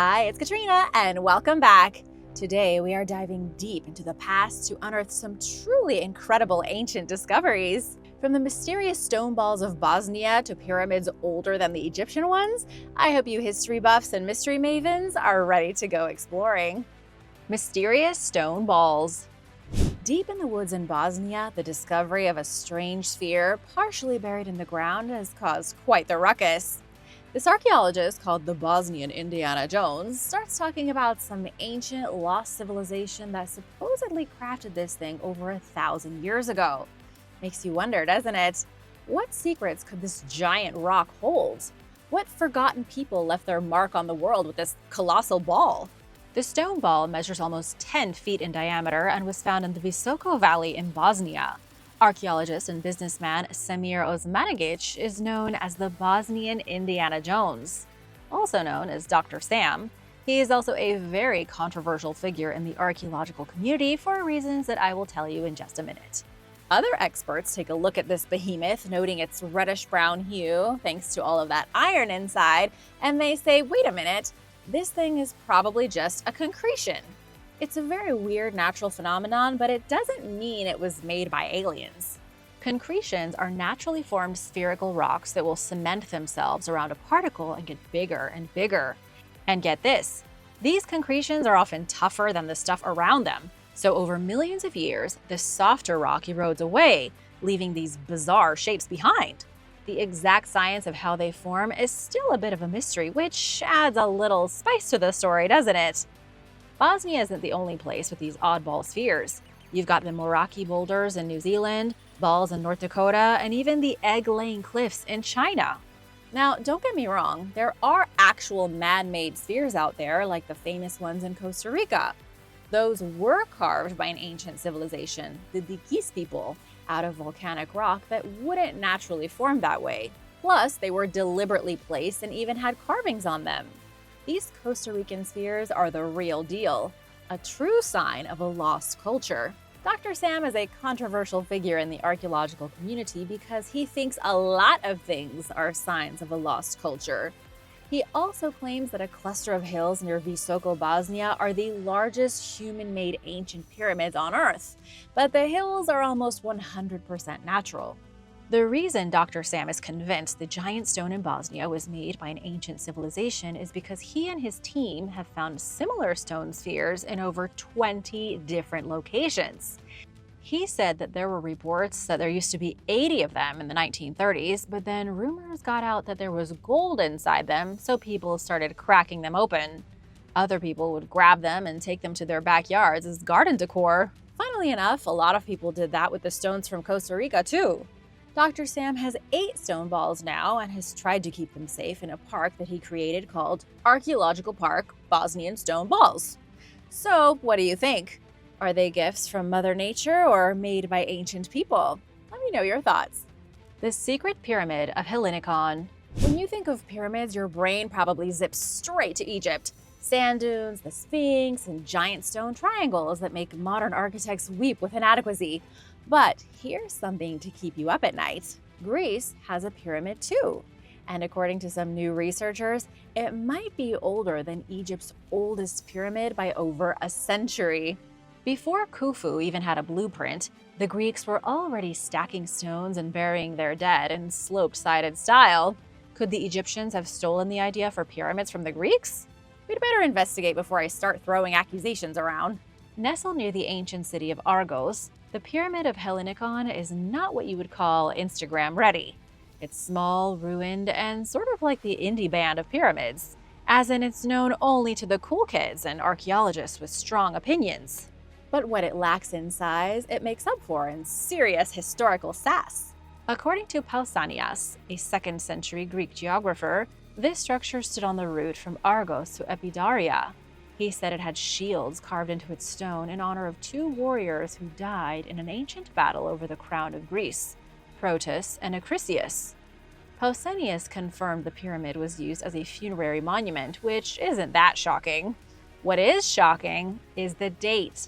Hi, it's Katrina, and welcome back. Today, we are diving deep into the past to unearth some truly incredible ancient discoveries. From the mysterious stone balls of Bosnia to pyramids older than the Egyptian ones, I hope you history buffs and mystery mavens are ready to go exploring. Mysterious stone balls. Deep in the woods in Bosnia, the discovery of a strange sphere partially buried in the ground has caused quite the ruckus. This archaeologist, called the Bosnian Indiana Jones, starts talking about some ancient lost civilization that supposedly crafted this thing over 1,000 years ago. Makes you wonder, doesn't it? What secrets could this giant rock hold? What forgotten people left their mark on the world with this colossal ball? The stone ball measures almost 10 feet in diameter and was found in the Visoko Valley in Bosnia. Archaeologist and businessman Semir Osmanagic is known as the Bosnian Indiana Jones, also known as Dr. Sam. He is also a very controversial figure in the archaeological community for reasons that I will tell you in just a minute. Other experts take a look at this behemoth, noting its reddish-brown hue thanks to all of that iron inside, and they say, wait a minute, this thing is probably just a concretion. It's a very weird natural phenomenon, but it doesn't mean it was made by aliens. Concretions are naturally formed spherical rocks that will cement themselves around a particle and get bigger and bigger. And get this, these concretions are often tougher than the stuff around them. So over millions of years, the softer rock erodes away, leaving these bizarre shapes behind. The exact science of how they form is still a bit of a mystery, which adds a little spice to the story, doesn't it? Bosnia isn't the only place with these oddball spheres. You've got the Moraki boulders in New Zealand, balls in North Dakota, and even the egg-laying cliffs in China. Now, don't get me wrong, there are actual man-made spheres out there, like the famous ones in Costa Rica. Those were carved by an ancient civilization, the Diquis people, out of volcanic rock that wouldn't naturally form that way. Plus, they were deliberately placed and even had carvings on them. These Costa Rican spheres are the real deal, a true sign of a lost culture. Dr. Sam is a controversial figure in the archaeological community because he thinks a lot of things are signs of a lost culture. He also claims that a cluster of hills near Visoko, Bosnia are the largest human-made ancient pyramids on Earth, but the hills are almost 100% natural. The reason Dr. Sam is convinced the giant stone in Bosnia was made by an ancient civilization is because he and his team have found similar stone spheres in over 20 different locations. He said that there were reports that there used to be 80 of them in the 1930s, but then rumors got out that there was gold inside them, so people started cracking them open. Other people would grab them and take them to their backyards as garden decor. Funnily enough, a lot of people did that with the stones from Costa Rica too. Dr. Sam has 8 stone balls now and has tried to keep them safe in a park that he created called Archaeological Park Bosnian Stone Balls. So, what do you think? Are they gifts from Mother Nature or made by ancient people? Let me know your thoughts. The Secret Pyramid of Hellinikon. When you think of pyramids, your brain probably zips straight to Egypt. Sand dunes, the Sphinx, and giant stone triangles that make modern architects weep with inadequacy. But here's something to keep you up at night. Greece has a pyramid too. And according to some new researchers, it might be older than Egypt's oldest pyramid by over a century. Before Khufu even had a blueprint, the Greeks were already stacking stones and burying their dead in sloped-sided style. Could the Egyptians have stolen the idea for pyramids from the Greeks? We'd better investigate before I start throwing accusations around. Nestled near the ancient city of Argos, the Pyramid of Hellinikon is not what you would call Instagram ready. It's small, ruined, and sort of like the indie band of pyramids, as in it's known only to the cool kids and archaeologists with strong opinions. But what it lacks in size, it makes up for in serious historical sass. According to Pausanias, a 2nd century Greek geographer, this structure stood on the route from Argos to Epidaria. He said it had shields carved into its stone in honor of 2 warriors who died in an ancient battle over the crown of Greece, Protus and Acrisius. Pausanias confirmed the pyramid was used as a funerary monument, which isn't that shocking. What is shocking is the date.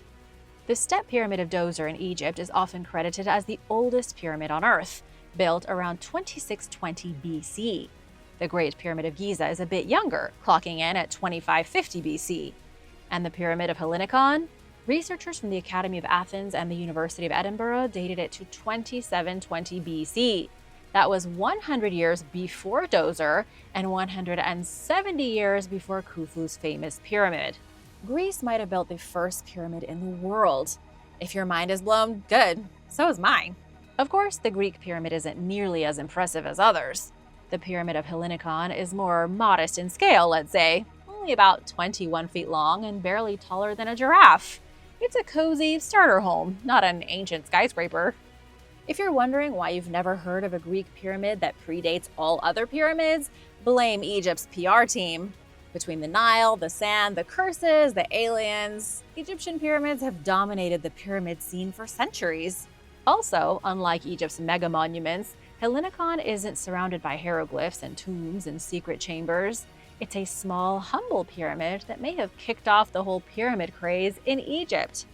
The Step Pyramid of Djoser in Egypt is often credited as the oldest pyramid on Earth, built around 2620 BC. The Great Pyramid of Giza is a bit younger, clocking in at 2550 BC. And the Pyramid of Hellinikon? Researchers from the Academy of Athens and the University of Edinburgh dated it to 2720 BC. That was 100 years before Dozer and 170 years before Khufu's famous pyramid. Greece might have built the first pyramid in the world. If your mind is blown, good. So is mine. Of course, the Greek pyramid isn't nearly as impressive as others. The Pyramid of Hellinikon is more modest in scale, let's say, only about 21 feet long and barely taller than a giraffe. It's a cozy starter home, not an ancient skyscraper. If you're wondering why you've never heard of a Greek pyramid that predates all other pyramids, blame Egypt's PR team. Between the Nile, the sand, the curses, the aliens, Egyptian pyramids have dominated the pyramid scene for centuries. Also, unlike Egypt's mega monuments, Hellinikon isn't surrounded by hieroglyphs and tombs and secret chambers. It's a small, humble pyramid that may have kicked off the whole pyramid craze in Egypt.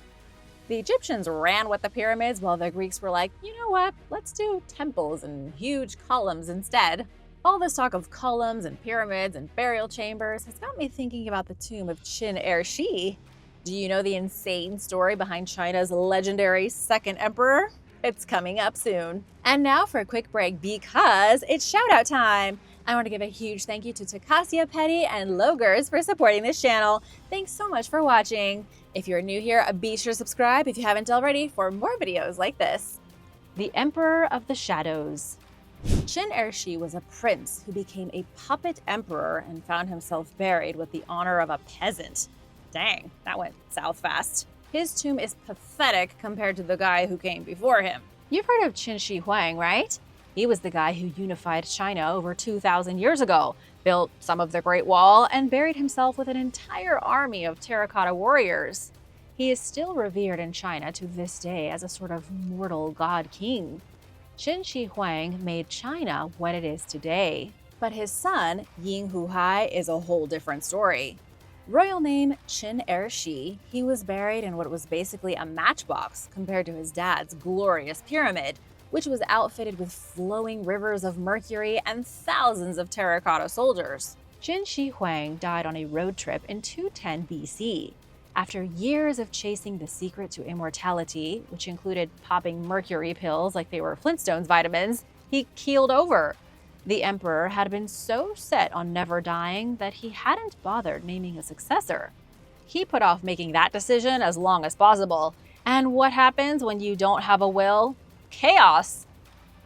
The Egyptians ran with the pyramids while the Greeks were like, you know what, let's do temples and huge columns instead. All this talk of columns and pyramids and burial chambers has got me thinking about the tomb of Qin Ershi. Do you know the insane story behind China's legendary second emperor? It's coming up soon. And now for a quick break because it's shout-out time. I want to give a huge thank you to Takasia Petty and Logers for supporting this channel. Thanks so much for watching. If you're new here, be sure to subscribe if you haven't already for more videos like this. The Emperor of the Shadows. Qin Ershi was a prince who became a puppet emperor and found himself buried with the honor of a peasant. Dang, that went south fast. His tomb is pathetic compared to the guy who came before him. You've heard of Qin Shi Huang, right? He was the guy who unified China over 2,000 years ago, built some of the Great Wall, and buried himself with an entire army of terracotta warriors. He is still revered in China to this day as a sort of mortal god king. Qin Shi Huang made China what it is today. But his son, Ying Huai, is a whole different story. Royal name Qin Ershi, he was buried in what was basically a matchbox compared to his dad's glorious pyramid, which was outfitted with flowing rivers of mercury and thousands of terracotta soldiers. Qin Shi Huang died on a road trip in 210 BC. After years of chasing the secret to immortality, which included popping mercury pills like they were Flintstones vitamins, he keeled over. The emperor had been so set on never dying that he hadn't bothered naming a successor. He put off making that decision as long as possible. And what happens when you don't have a will? Chaos!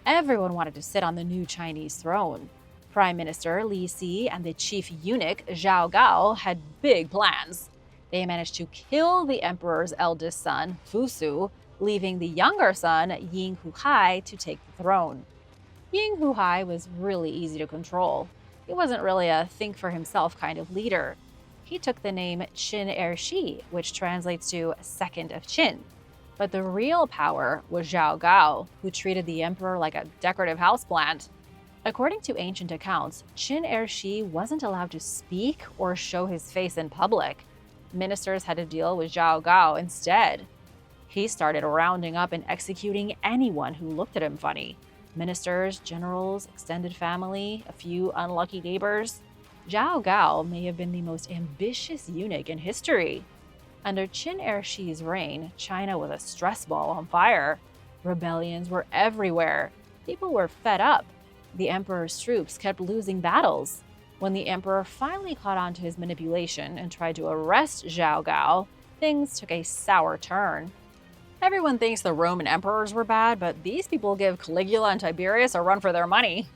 Everyone wanted to sit on the new Chinese throne. Prime Minister Li Si and the chief eunuch Zhao Gao had big plans. They managed to kill the emperor's eldest son, Fusu, leaving the younger son, Ying Huai, to take the throne. Ying Huai was really easy to control. He wasn't really a think-for-himself kind of leader. He took the name Qin Ershi, which translates to second of Qin. But the real power was Zhao Gao, who treated the emperor like a decorative houseplant. According to ancient accounts, Qin Ershi wasn't allowed to speak or show his face in public. Ministers had to deal with Zhao Gao instead. He started rounding up and executing anyone who looked at him funny. Ministers, generals, extended family, a few unlucky neighbors. Zhao Gao may have been the most ambitious eunuch in history. Under Qin Ershi's reign, China was a stress ball on fire. Rebellions were everywhere. People were fed up. The emperor's troops kept losing battles. When the emperor finally caught on to his manipulation and tried to arrest Zhao Gao, things took a sour turn. Everyone thinks the Roman emperors were bad, but these people give Caligula and Tiberius a run for their money.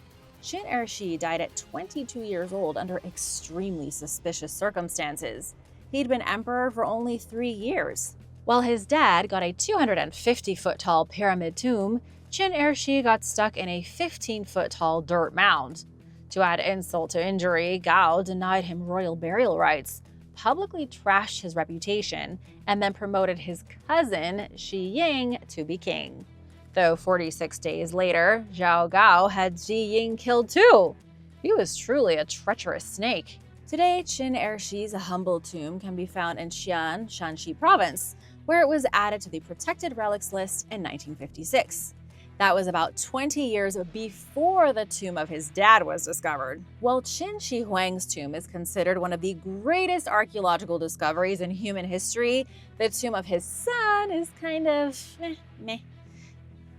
Qin Ershi died at 22 years old under extremely suspicious circumstances. He'd been emperor for only 3 years. While his dad got a 250-foot-tall pyramid tomb, Qin Ershi got stuck in a 15-foot-tall dirt mound. To add insult to injury, Gao denied him royal burial rights, publicly trashed his reputation, and then promoted his cousin, Shi Ying, to be king. Though 46 days later, Zhao Gao had Shi Ying killed too. He was truly a treacherous snake. Today, Qin Ershi's humble tomb can be found in Xi'an, Shanxi province, where it was added to the protected relics list in 1956. That was about 20 years before the tomb of his dad was discovered. While Qin Shi Huang's tomb is considered one of the greatest archaeological discoveries in human history, the tomb of his son is kind of meh.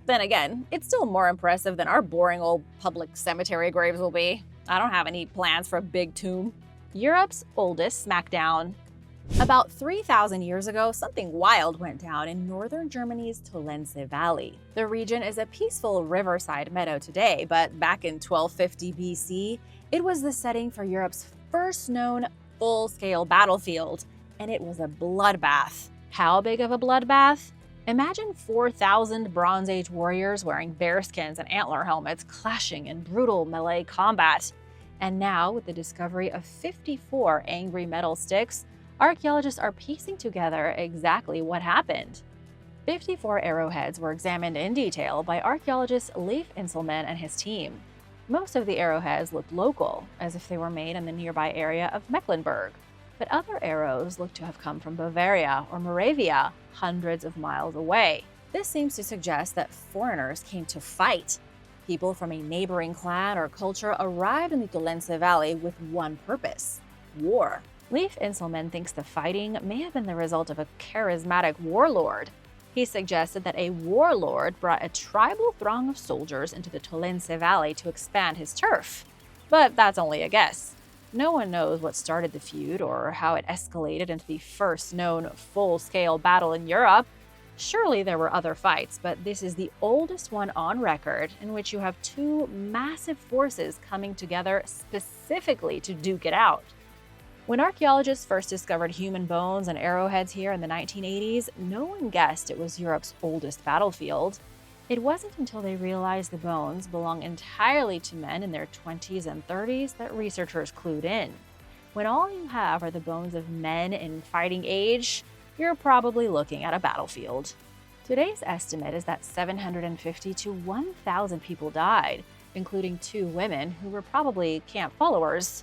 Then again, it's still more impressive than our boring old public cemetery graves will be. I don't have any plans for a big tomb. Europe's oldest Smackdown. About 3,000 years ago, something wild went down in northern Germany's Tolense Valley. The region is a peaceful riverside meadow today, but back in 1250 BC, it was the setting for Europe's first known full-scale battlefield, and it was a bloodbath. How big of a bloodbath? Imagine 4,000 Bronze Age warriors wearing bearskins and antler helmets clashing in brutal melee combat. And now, with the discovery of 54 angry metal sticks, archaeologists are piecing together exactly what happened. 54 arrowheads were examined in detail by archaeologist Leif Inselman and his team. Most of the arrowheads looked local, as if they were made in the nearby area of Mecklenburg, but other arrows looked to have come from Bavaria or Moravia, hundreds of miles away. This seems to suggest that foreigners came to fight. People from a neighboring clan or culture arrived in the Tolense Valley with one purpose: war. Leif Inselman thinks the fighting may have been the result of a charismatic warlord. He suggested that a warlord brought a tribal throng of soldiers into the Tolense Valley to expand his turf. But that's only a guess. No one knows what started the feud or how it escalated into the first known full-scale battle in Europe. Surely there were other fights, but this is the oldest one on record in which you have two massive forces coming together specifically to duke it out. When archaeologists first discovered human bones and arrowheads here in the 1980s, no one guessed it was Europe's oldest battlefield. It wasn't until they realized the bones belong entirely to men in their 20s and 30s that researchers clued in. When all you have are the bones of men in fighting age, you're probably looking at a battlefield. Today's estimate is that 750 to 1,000 people died, including 2 women who were probably camp followers.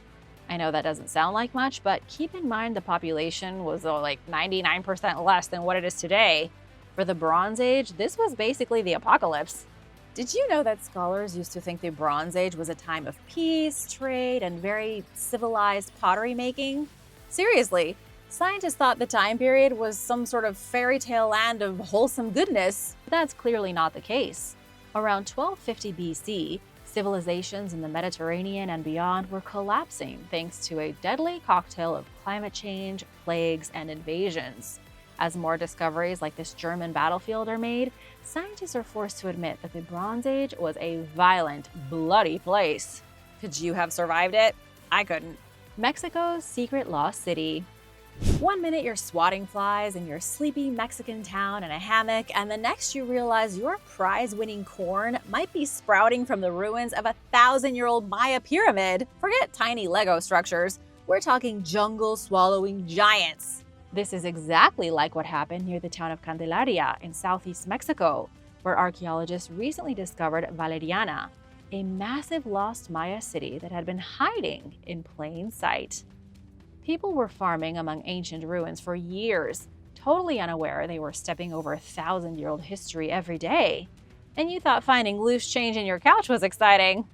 I know that doesn't sound like much, but keep in mind the population was like 99% less than what it is today. For the Bronze Age, this was basically the apocalypse. Did you know that scholars used to think the Bronze Age was a time of peace, trade, and very civilized pottery making? Seriously, scientists thought the time period was some sort of fairy tale land of wholesome goodness. But that's clearly not the case. Around 1250 BC, civilizations in the Mediterranean and beyond were collapsing thanks to a deadly cocktail of climate change, plagues, and invasions. As more discoveries like this German battlefield are made, scientists are forced to admit that the Bronze Age was a violent, bloody place. Could you have survived it? I couldn't. Mexico's secret lost city. One minute you're swatting flies in your sleepy Mexican town in a hammock, and the next you realize your prize-winning corn might be sprouting from the ruins of a 1,000-year-old Maya pyramid. Forget tiny Lego structures. We're talking jungle-swallowing giants. This is exactly like what happened near the town of Candelaria in southeast Mexico, where archaeologists recently discovered Valeriana, a massive lost Maya city that had been hiding in plain sight. People were farming among ancient ruins for years, totally unaware they were stepping over 1,000-year-old history every day. And you thought finding loose change in your couch was exciting.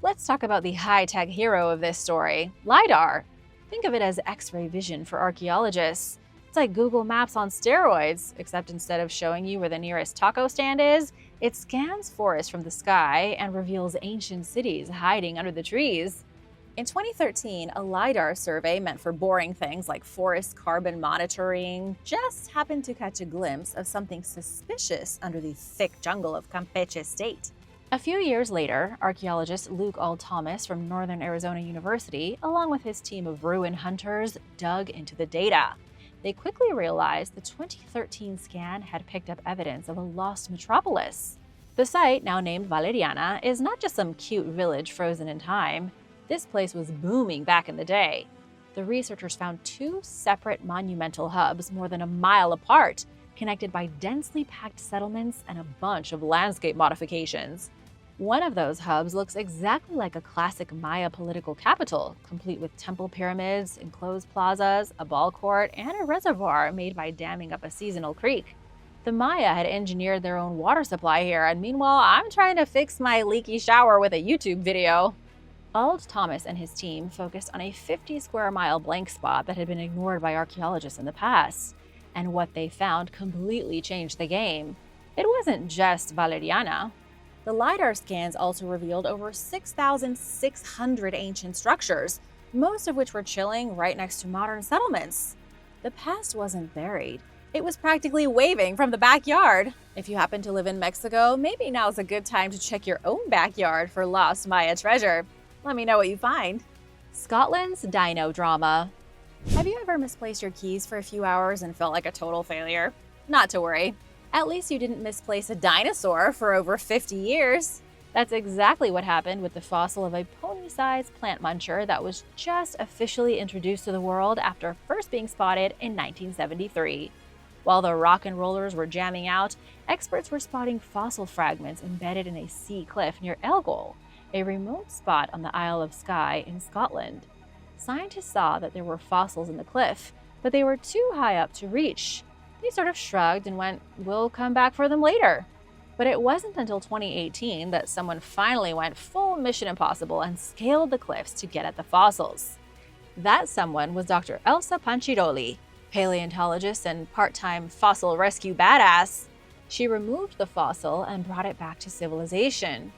Let's talk about the high-tech hero of this story, LiDAR. Think of it as X-ray vision for archaeologists. It's like Google Maps on steroids, except instead of showing you where the nearest taco stand is, it scans forests from the sky and reveals ancient cities hiding under the trees. In 2013, a LiDAR survey meant for boring things like forest carbon monitoring just happened to catch a glimpse of something suspicious under the thick jungle of Campeche State. A few years later, archaeologist Luke All Thomas from Northern Arizona University, along with his team of ruin hunters, dug into the data. They quickly realized the 2013 scan had picked up evidence of a lost metropolis. The site, now named Valeriana, is not just some cute village frozen in time. This place was booming back in the day. The researchers found 2 separate monumental hubs more than a mile apart, connected by densely packed settlements and a bunch of landscape modifications. One of those hubs looks exactly like a classic Maya political capital, complete with temple pyramids, enclosed plazas, a ball court, and a reservoir made by damming up a seasonal creek. The Maya had engineered their own water supply here, and meanwhile, I'm trying to fix my leaky shower with a YouTube video. Ald Thomas and his team focused on a 50-square-mile blank spot that had been ignored by archaeologists in the past, and what they found completely changed the game. It wasn't just Valeriana. The LiDAR scans also revealed over 6,600 ancient structures, most of which were chilling right next to modern settlements. The past wasn't buried. It was practically waving from the backyard. If you happen to live in Mexico, maybe now's a good time to check your own backyard for lost Maya treasure. Let me know what you find. Scotland's Dino drama. Have you ever misplaced your keys for a few hours and felt like a total failure? Not to worry. At least you didn't misplace a dinosaur for over 50 years. That's exactly what happened with the fossil of a pony-sized plant muncher that was just officially introduced to the world after first being spotted in 1973. While the rock and rollers were jamming out, experts were spotting fossil fragments embedded in a sea cliff near Elgol, a remote spot on the Isle of Skye in Scotland. Scientists saw that there were fossils in the cliff, but they were too high up to reach. They sort of shrugged and went, "We'll come back for them later." But it wasn't until 2018 that someone finally went full Mission Impossible and scaled the cliffs to get at the fossils. That someone was Dr. Elsa Panciroli, paleontologist and part-time fossil rescue badass. She removed the fossil and brought it back to civilization.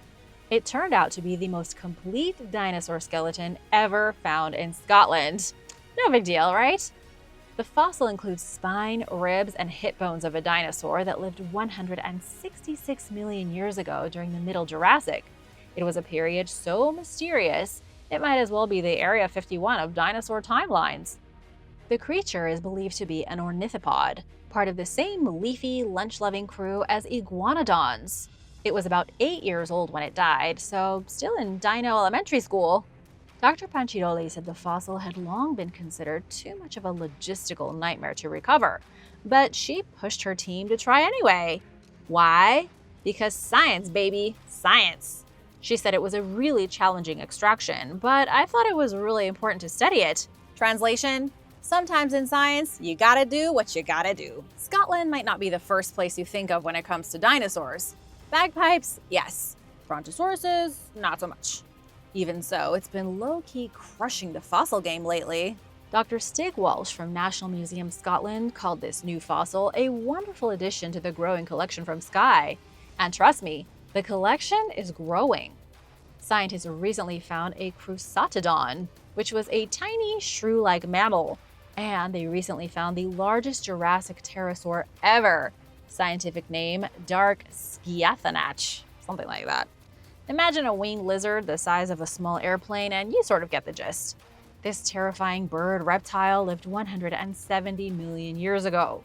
It turned out to be the most complete dinosaur skeleton ever found in Scotland. No big deal, right? The fossil includes spine, ribs, and hip bones of a dinosaur that lived 166 million years ago during the Middle Jurassic. It was a period so mysterious, it might as well be the Area 51 of dinosaur timelines. The creature is believed to be an ornithopod, part of the same leafy, lunch-loving crew as iguanodons. It was about 8 years old when it died, so still in Dino elementary school. Dr. Panciroli said the fossil had long been considered too much of a logistical nightmare to recover, but she pushed her team to try anyway. Why? Because science, baby, science. She said it was a really challenging extraction, but I thought it was really important to study it. Translation? Sometimes in science, you gotta do what you gotta do. Scotland might not be the first place you think of when it comes to dinosaurs. Bagpipes, yes. Brontosauruses, not so much. Even so, it's been low-key crushing the fossil game lately. Dr. Stig Walsh from National Museum Scotland called this new fossil a wonderful addition to the growing collection from Skye. And trust me, the collection is growing. Scientists recently found a Crustaodon, which was a tiny shrew-like mammal. And they recently found the largest Jurassic pterosaur ever. Scientific name, Dark Skiathanach, something like that. Imagine a winged lizard the size of a small airplane and you sort of get the gist. This terrifying bird reptile lived 170 million years ago.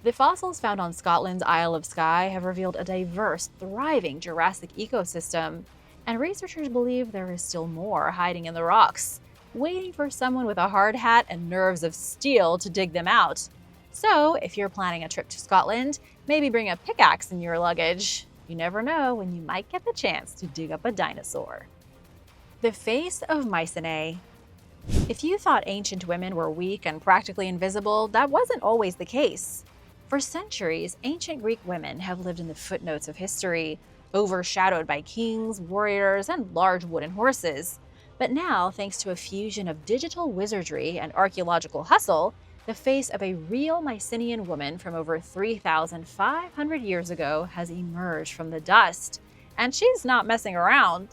The fossils found on Scotland's Isle of Skye have revealed a diverse, thriving Jurassic ecosystem, and researchers believe there is still more hiding in the rocks, waiting for someone with a hard hat and nerves of steel to dig them out. So, if you're planning a trip to Scotland, maybe bring a pickaxe in your luggage. You never know when you might get the chance to dig up a dinosaur. The Face of Mycenae. If you thought ancient women were weak and practically invisible, that wasn't always the case. For centuries, ancient Greek women have lived in the footnotes of history, overshadowed by kings, warriors, and large wooden horses. But now, thanks to a fusion of digital wizardry and archaeological hustle, the face of a real Mycenaean woman from over 3,500 years ago has emerged from the dust. And she's not messing around.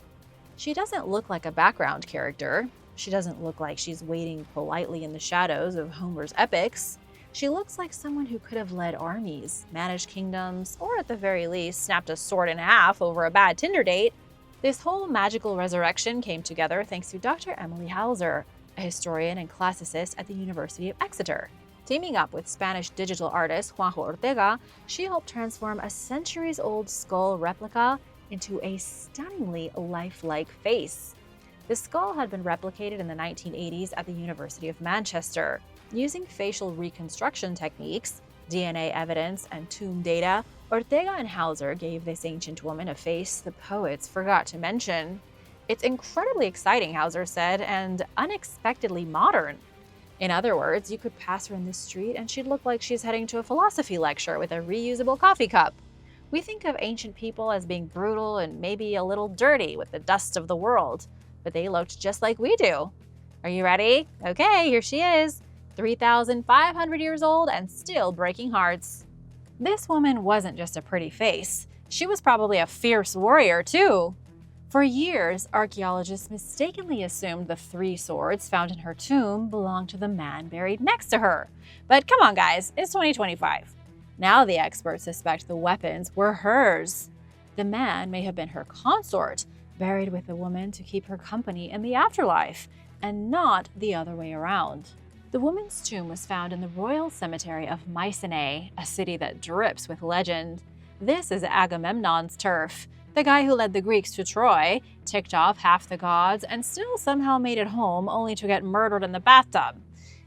She doesn't look like a background character. She doesn't look like she's waiting politely in the shadows of Homer's epics. She looks like someone who could have led armies, managed kingdoms, or at the very least snapped a sword in half over a bad Tinder date. This whole magical resurrection came together thanks to Dr. Emily Hauser, a historian and classicist at the University of Exeter. Teaming up with Spanish digital artist Juanjo Ortega, she helped transform a centuries-old skull replica into a stunningly lifelike face. The skull had been replicated in the 1980s at the University of Manchester. Using facial reconstruction techniques, DNA evidence, and tomb data, Ortega and Hauser gave this ancient woman a face the poets forgot to mention. It's incredibly exciting, Hauser said, and unexpectedly modern. In other words, you could pass her in the street and she'd look like she's heading to a philosophy lecture with a reusable coffee cup. We think of ancient people as being brutal and maybe a little dirty with the dust of the world, but they looked just like we do. Are you ready? Okay, here she is, 3,500 years old and still breaking hearts. This woman wasn't just a pretty face. She was probably a fierce warrior, too. For years, archaeologists mistakenly assumed the 3 swords found in her tomb belonged to the man buried next to her. But come on, guys, it's 2025. Now the experts suspect the weapons were hers. The man may have been her consort, buried with the woman to keep her company in the afterlife, and not the other way around. The woman's tomb was found in the royal cemetery of Mycenae, a city that drips with legend. This is Agamemnon's turf. The guy who led the Greeks to Troy, ticked off half the gods, and still somehow made it home only to get murdered in the bathtub.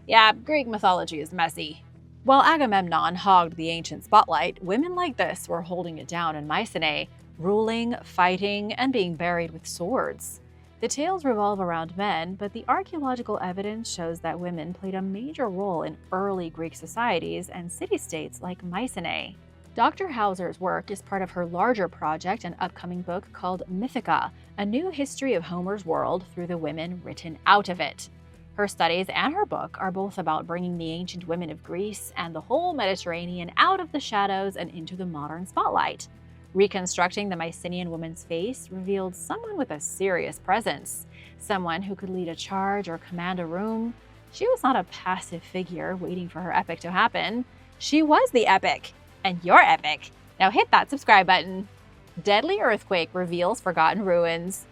Yeah, Greek mythology is messy. While Agamemnon hogged the ancient spotlight, women like this were holding it down in Mycenae, ruling, fighting, and being buried with swords. The tales revolve around men, but the archaeological evidence shows that women played a major role in early Greek societies and city-states like Mycenae. Dr. Hauser's work is part of her larger project and upcoming book called Mythica, a new history of Homer's world through the women written out of it. Her studies and her book are both about bringing the ancient women of Greece and the whole Mediterranean out of the shadows and into the modern spotlight. Reconstructing the Mycenaean woman's face revealed someone with a serious presence, someone who could lead a charge or command a room. She was not a passive figure waiting for her epic to happen. She was the epic. And you're epic. Now hit that subscribe button. Deadly earthquake reveals forgotten ruins.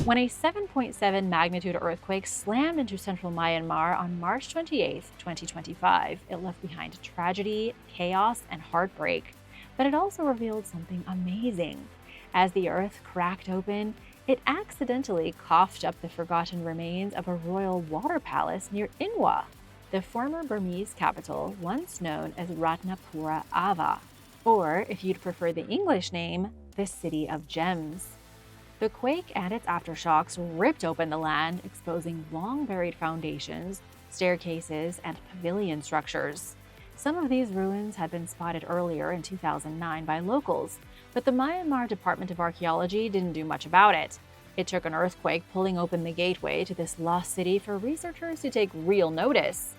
When a 7.7 magnitude earthquake slammed into central Myanmar on March 28, 2025, it left behind tragedy, chaos, and heartbreak. But it also revealed something amazing. As the earth cracked open, it accidentally coughed up the forgotten remains of a royal water palace near Inwa, the former Burmese capital once known as Ratnapura Ava, or, if you'd prefer the English name, the City of Gems. The quake and its aftershocks ripped open the land, exposing long-buried foundations, staircases, and pavilion structures. Some of these ruins had been spotted earlier in 2009 by locals, but the Myanmar Department of Archaeology didn't do much about it. It took an earthquake pulling open the gateway to this lost city for researchers to take real notice.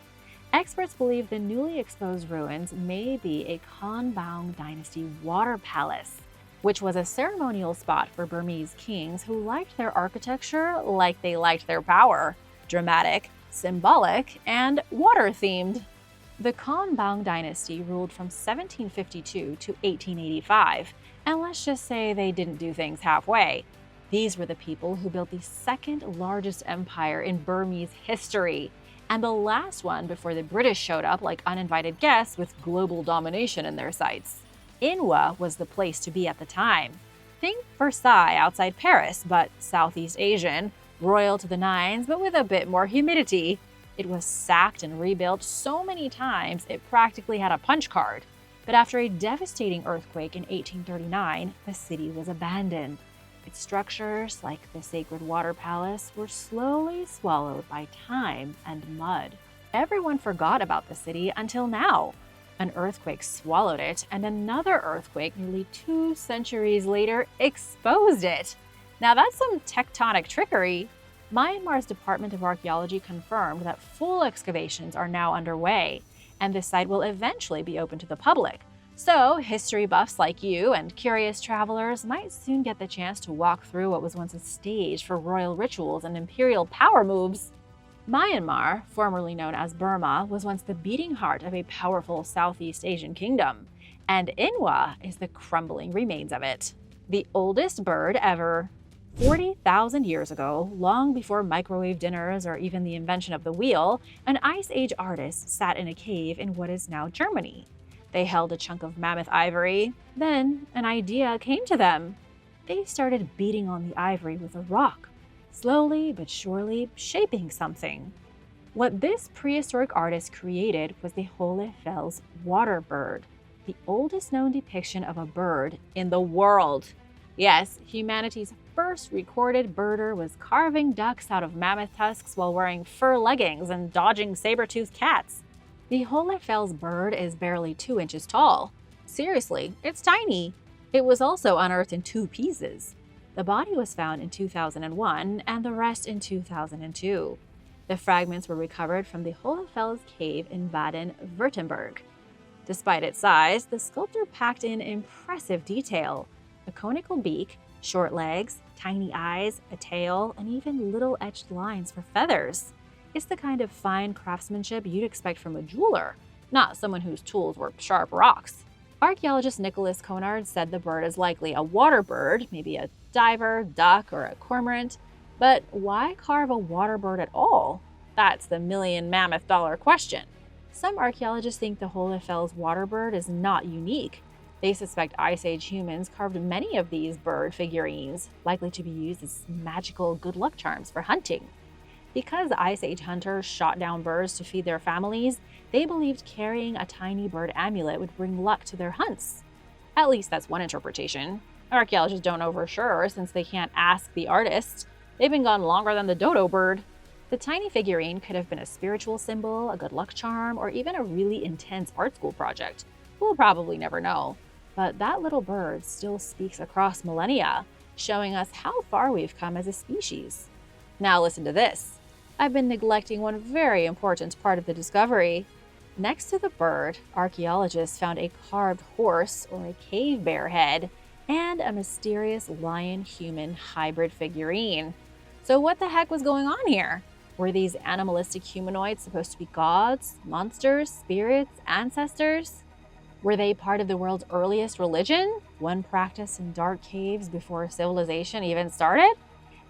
Experts believe the newly exposed ruins may be a Konbaung Dynasty water palace, which was a ceremonial spot for Burmese kings who liked their architecture like they liked their power: dramatic, symbolic, and water-themed. The Konbaung Dynasty ruled from 1752 to 1885, and let's just say they didn't do things halfway. These were the people who built the second largest empire in Burmese history, and the last one before the British showed up like uninvited guests with global domination in their sights. Inwa was the place to be at the time. Think Versailles outside Paris, but Southeast Asian, royal to the nines, but with a bit more humidity. It was sacked and rebuilt so many times it practically had a punch card. But after a devastating earthquake in 1839, the city was abandoned. Its structures, like the sacred water palace, were slowly swallowed by time and mud. Everyone forgot about the city until now. An earthquake swallowed it, and another earthquake nearly 2 centuries later exposed it. Now that's some tectonic trickery. Myanmar's Department of Archaeology confirmed that full excavations are now underway, and the site will eventually be open to the public. So, history buffs like you and curious travelers might soon get the chance to walk through what was once a stage for royal rituals and imperial power moves. Myanmar, formerly known as Burma, was once the beating heart of a powerful Southeast Asian kingdom, and Inwa is the crumbling remains of it. The oldest bird ever. 40,000 years ago, long before microwave dinners or even the invention of the wheel, an Ice Age artist sat in a cave in what is now Germany. They held a chunk of mammoth ivory. Then an idea came to them. They started beating on the ivory with a rock, slowly but surely shaping something. What this prehistoric artist created was the Hohlefels water bird, the oldest known depiction of a bird in the world. Yes, humanity's first recorded birder was carving ducks out of mammoth tusks while wearing fur leggings and dodging saber-toothed cats. The Hohlefels bird is barely 2 inches tall. Seriously, it's tiny. It was also unearthed in 2 pieces. The body was found in 2001 and the rest in 2002. The fragments were recovered from the Hohlefels cave in Baden-Württemberg. Despite its size, the sculptor packed in impressive detail: a conical beak, short legs, tiny eyes, a tail, and even little etched lines for feathers. It's the kind of fine craftsmanship you'd expect from a jeweler, not someone whose tools were sharp rocks. Archaeologist Nicholas Conard said the bird is likely a water bird, maybe a diver, duck, or a cormorant. But why carve a water bird at all? That's the million mammoth dollar question. Some archaeologists think the Hohlefels water bird is not unique. They suspect Ice Age humans carved many of these bird figurines, likely to be used as magical good luck charms for hunting. Because Ice Age hunters shot down birds to feed their families, they believed carrying a tiny bird amulet would bring luck to their hunts. At least that's one interpretation. Archaeologists don't know for sure since they can't ask the artist. They've been gone longer than the dodo bird. The tiny figurine could have been a spiritual symbol, a good luck charm, or even a really intense art school project. We'll probably never know. But that little bird still speaks across millennia, showing us how far we've come as a species. Now listen to this. I've been neglecting one very important part of the discovery. Next to the bird, archaeologists found a carved horse or a cave bear head and a mysterious lion-human hybrid figurine. So what the heck was going on here? Were these animalistic humanoids supposed to be gods, monsters, spirits, ancestors? Were they part of the world's earliest religion, one practiced in dark caves before civilization even started?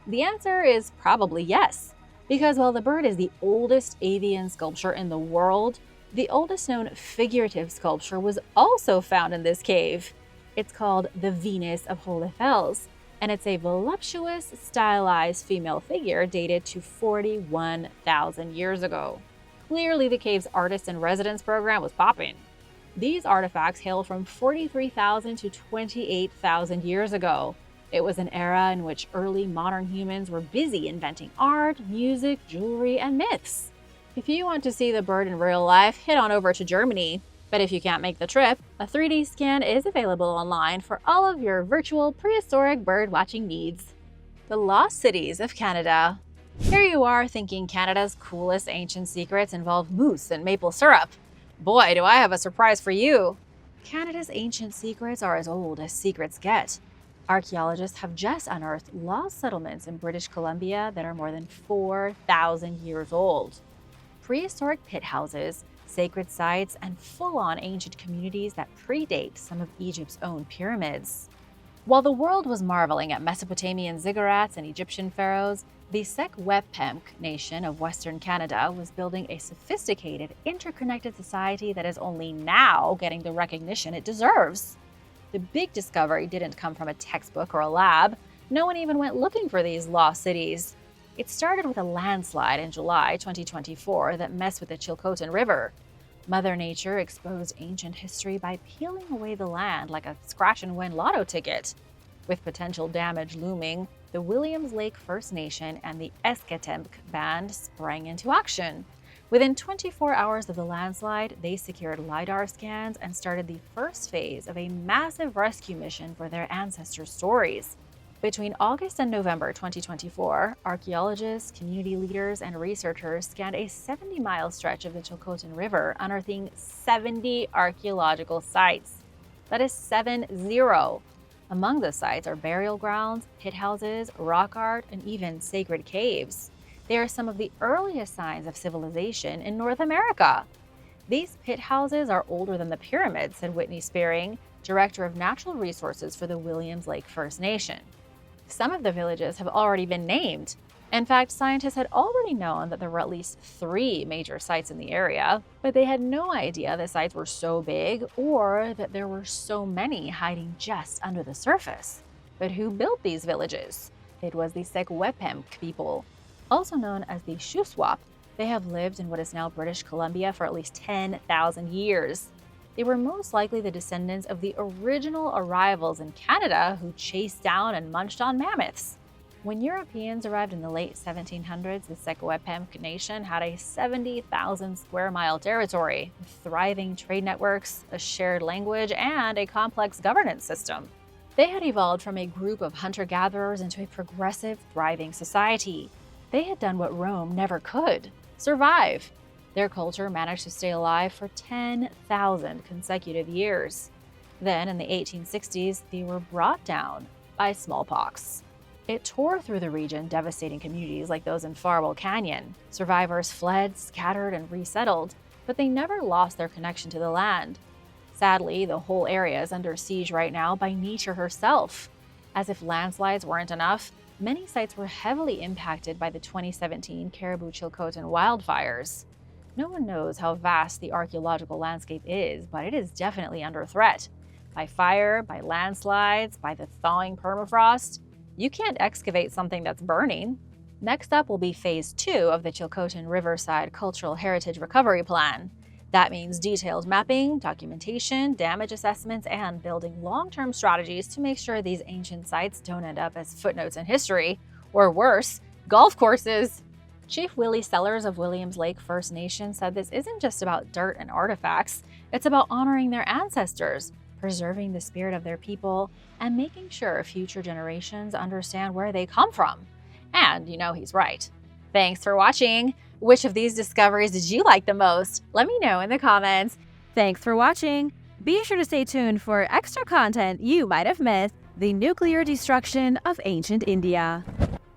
The answer is probably yes, because while the bird is the oldest avian sculpture in the world, the oldest known figurative sculpture was also found in this cave. It's called the Venus of Hohlefels, and it's a voluptuous, stylized female figure dated to 41,000 years ago. Clearly, the cave's artist in residence program was popping. These artifacts hail from 43,000 to 28,000 years ago. It was an era in which early modern humans were busy inventing art, music, jewelry, and myths. If you want to see the bird in real life, head on over to Germany. But if you can't make the trip, a 3D scan is available online for all of your virtual prehistoric bird watching needs. The Lost Cities of Canada. Here you are thinking Canada's coolest ancient secrets involve moose and maple syrup. Boy, do I have a surprise for you! Canada's ancient secrets are as old as secrets get. Archaeologists have just unearthed lost settlements in British Columbia that are more than 4,000 years old. Prehistoric pit houses, sacred sites, and full-on ancient communities that predate some of Egypt's own pyramids. While the world was marveling at Mesopotamian ziggurats and Egyptian pharaohs, the Secwepemc nation of Western Canada was building a sophisticated, interconnected society that is only now getting the recognition it deserves. The big discovery didn't come from a textbook or a lab. No one even went looking for these lost cities. It started with a landslide in July 2024 that messed with the Chilcotin River. Mother Nature exposed ancient history by peeling away the land like a scratch-and-win lotto ticket. With potential damage looming, the Williams Lake First Nation and the Esketemk Band sprang into action. Within 24 hours of the landslide, they secured LiDAR scans and started the first phase of a massive rescue mission for their ancestors' stories. Between August and November 2024, archaeologists, community leaders, and researchers scanned a 70-mile stretch of the Chilcotin River, unearthing 70 archaeological sites. That is 70. Among the sites are burial grounds, pit houses, rock art, and even sacred caves. They are some of the earliest signs of civilization in North America. These pit houses are older than the pyramids, said Whitney Spearing, Director of Natural Resources for the Williams Lake First Nation. Some of the villages have already been named. In fact, scientists had already known that there were at least 3 major sites in the area, but they had no idea the sites were so big or that there were so many hiding just under the surface. But who built these villages? It was the Secwepemc people, also known as the Shuswap. They have lived in what is now British Columbia for at least 10,000 years. They were most likely the descendants of the original arrivals in Canada who chased down and munched on mammoths. When Europeans arrived in the late 1700s, the Secwepemc nation had a 70,000 square mile territory, with thriving trade networks, a shared language, and a complex governance system. They had evolved from a group of hunter-gatherers into a progressive, thriving society. They had done what Rome never could: survive. Their culture managed to stay alive for 10,000 consecutive years. Then, in the 1860s, they were brought down by smallpox. It tore through the region, devastating communities like those in Farwell Canyon. Survivors fled, scattered, and resettled, but they never lost their connection to the land. Sadly, the whole area is under siege right now by nature herself. As if landslides weren't enough, many sites were heavily impacted by the 2017 Caribou-Chilcotin wildfires. No one knows how vast the archaeological landscape is, but it is definitely under threat. By fire, by landslides, by the thawing permafrost. You can't excavate something that's burning. Next up will be Phase 2 of the Chilcotin Riverside Cultural Heritage Recovery Plan. That means detailed mapping, documentation, damage assessments, and building long-term strategies to make sure these ancient sites don't end up as footnotes in history, or worse, golf courses. Chief Willie Sellers of Williams Lake First Nation said this isn't just about dirt and artifacts, it's about honoring their ancestors, preserving the spirit of their people, and making sure future generations understand where they come from. And you know he's right. Thanks for watching! Which of these discoveries did you like the most? Let me know in the comments. Thanks for watching! Be sure to stay tuned for extra content you might have missed. The nuclear destruction of ancient India.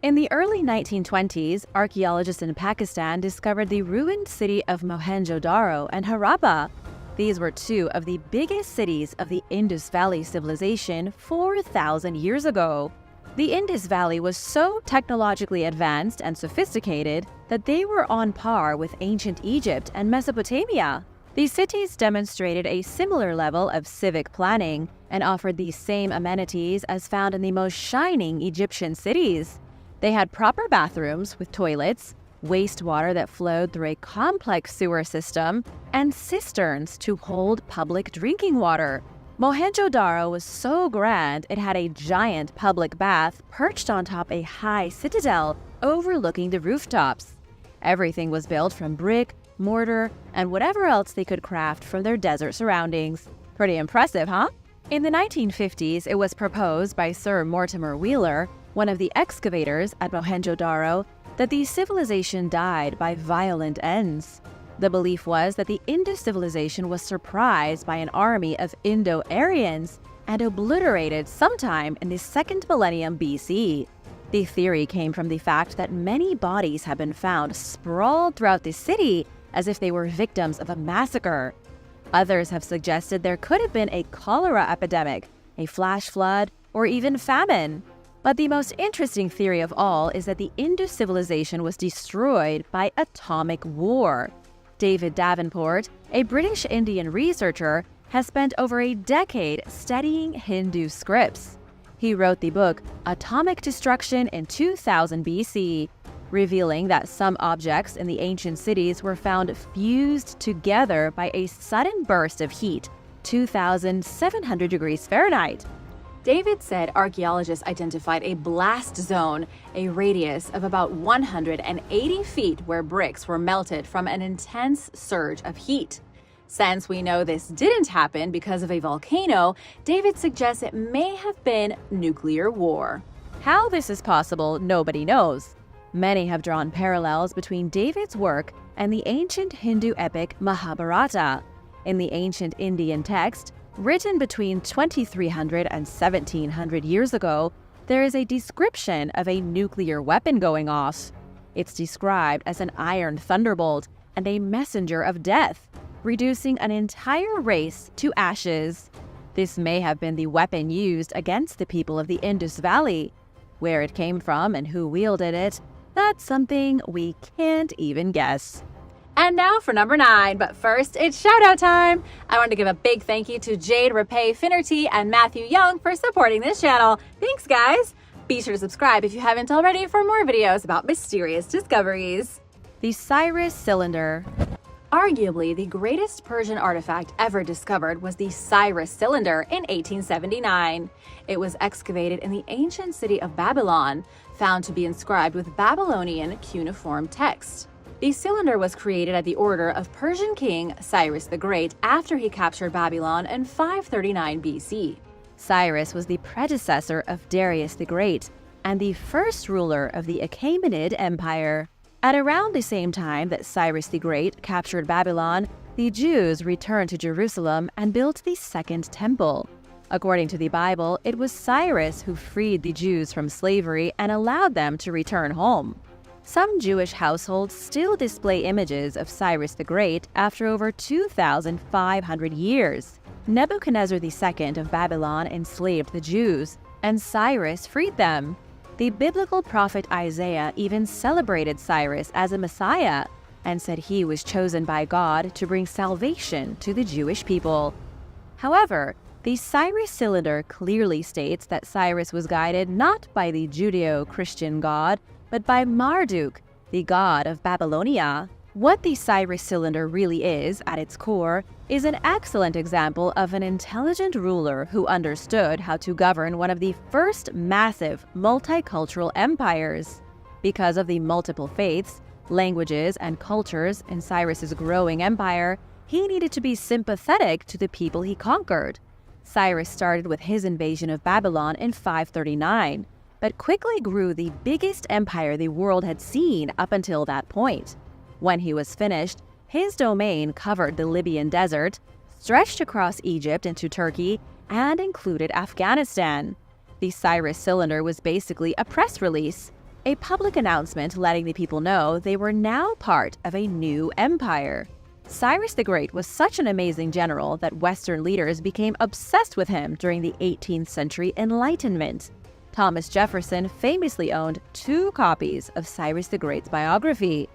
In the early 1920s, archaeologists in Pakistan discovered the ruined city of Mohenjo-Daro and Harappa. These were two of the biggest cities of the Indus Valley civilization 4,000 years ago. The Indus Valley was so technologically advanced and sophisticated that they were on par with ancient Egypt and Mesopotamia. These cities demonstrated a similar level of civic planning and offered the same amenities as found in the most shining Egyptian cities. They had proper bathrooms with toilets, wastewater that flowed through a complex sewer system, and cisterns to hold public drinking water. Mohenjo-Daro was so grand it had a giant public bath perched on top a high citadel overlooking the rooftops. Everything was built from brick, mortar, and whatever else they could craft from their desert surroundings. Pretty impressive, huh? In the 1950s, it was proposed by Sir Mortimer Wheeler, one of the excavators at Mohenjo-Daro, that the civilization died by violent ends. The belief was that the Indus civilization was surprised by an army of Indo-Aryans and obliterated sometime in the 2nd millennium BC. The theory came from the fact that many bodies have been found sprawled throughout the city as if they were victims of a massacre. Others have suggested there could have been a cholera epidemic, a flash flood, or even famine. But the most interesting theory of all is that the Indus civilization was destroyed by atomic war. David Davenport, a British Indian researcher, has spent over a decade studying Hindu scripts. He wrote the book Atomic Destruction in 2000 BC, revealing that some objects in the ancient cities were found fused together by a sudden burst of heat, 2,700 degrees Fahrenheit. David said archaeologists identified a blast zone, a radius of about 180 feet where bricks were melted from an intense surge of heat. Since we know this didn't happen because of a volcano, David suggests it may have been nuclear war. How this is possible, nobody knows. Many have drawn parallels between David's work and the ancient Hindu epic Mahabharata. In the ancient Indian text, written between 2300 and 1700 years ago, there is a description of a nuclear weapon going off. It's described as an iron thunderbolt and a messenger of death, reducing an entire race to ashes. This may have been the weapon used against the people of the Indus Valley. Where it came from and who wielded it, that's something we can't even guess. And now for number 9, but first, it's shout-out time! I want to give a big thank you to Jade Rapay Finnerty and Matthew Young for supporting this channel. Thanks, guys! Be sure to subscribe if you haven't already for more videos about mysterious discoveries. The Cyrus Cylinder. Arguably, the greatest Persian artifact ever discovered was the Cyrus cylinder in 1879. It was excavated in the ancient city of Babylon, found to be inscribed with Babylonian cuneiform text. The cylinder was created at the order of Persian king Cyrus the Great after he captured Babylon in 539 BC. Cyrus was the predecessor of Darius the Great and the first ruler of the Achaemenid Empire. At around the same time that Cyrus the Great captured Babylon, the Jews returned to Jerusalem and built the Second Temple. According to the Bible, it was Cyrus who freed the Jews from slavery and allowed them to return home. Some Jewish households still display images of Cyrus the Great after over 2,500 years. Nebuchadnezzar II of Babylon enslaved the Jews, and Cyrus freed them. The biblical prophet Isaiah even celebrated Cyrus as a Messiah and said he was chosen by God to bring salvation to the Jewish people. However, the Cyrus cylinder clearly states that Cyrus was guided not by the Judeo-Christian God, but by Marduk, the god of Babylonia. What the Cyrus cylinder really is, at its core, is an excellent example of an intelligent ruler who understood how to govern one of the first massive multicultural empires. Because of the multiple faiths, languages, and cultures in Cyrus's growing empire, he needed to be sympathetic to the people he conquered. Cyrus started with his invasion of Babylon in 539, but quickly grew the biggest empire the world had seen up until that point. When he was finished, his domain covered the Libyan desert, stretched across Egypt into Turkey, and included Afghanistan. The Cyrus cylinder was basically a press release, a public announcement letting the people know they were now part of a new empire. Cyrus the Great was such an amazing general that Western leaders became obsessed with him during the 18th century Enlightenment. Thomas Jefferson famously owned 2 copies of Cyrus the Great's biography.